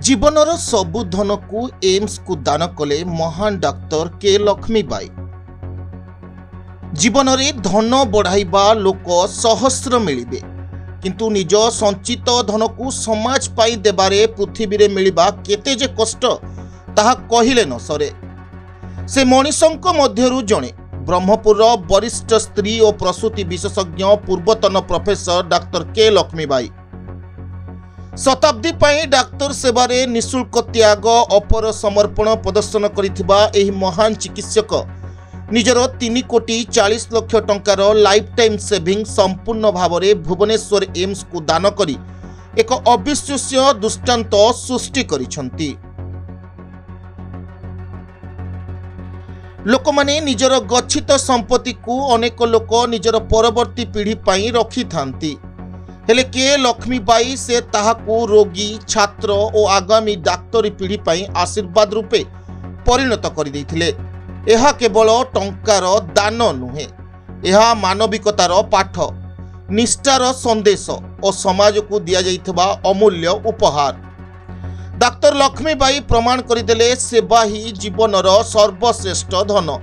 जीवनर सबु धन को एम्स को दान कले महान डाक्तर के लक्ष्मीबाई। जीवन में धन बढ़ाइबा लोक सहस्र मिलिबे, किंतु निज संचित धन को समाज पाई देबारे पृथ्वी रे मिलिबा केते जे कष्ट ताहा कहिले न सरे। से मनीषंक मध्यरु जणे ब्रह्मपुर वरिष्ठ स्त्री और प्रसूति विशेषज्ञ पूर्वतन प्रोफेसर डाक्तर के लक्ष्मीबाई। शताब्दी पाई डाक्तर सेवारे निःशुल्क त्याग अपर समर्पण प्रदर्शन करिथिबा एही महान चिकित्सक निजर 3 कोटी 40 लाख टंकार लाइफ टाइम सेविंग संपूर्ण भाव में भुवनेश्वर एम्स को दान करी एक अविश्वसनीय दृष्टांत सृष्टि करिसंती। लोक माने निजर गच्छित संपत्ति को अनेक लोक निजर परवर्ती पीढ़ी पाई रखि थांती, हेले के लक्ष्मीबाई से ताहाकू रोगी छात्र और आगामी डाक्तरी पीढ़ी पाई आशीर्वाद रूपे परिणत कर देथिले। एहा केवल टंकार दान नुहे, एहा मानविकतार पाठ, निष्ठार संदेश और समाज को दिया जाइथिबा अमूल्य उपहार। डाक्तर लक्ष्मीबाई प्रमाण करदेले सेवा ही जीवनर सर्वश्रेष्ठ धन।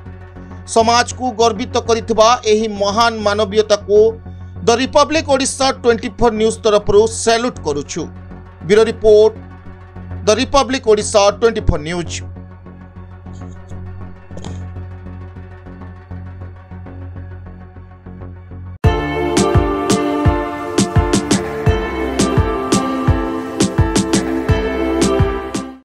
समाज को गर्वित करिथिबा एही महान मानवीयता को द रिपब्लिक ओडिशा 24 न्यूज तरफ सैल्यूट करुछु। Bureau report the Republic Odisha 24 news.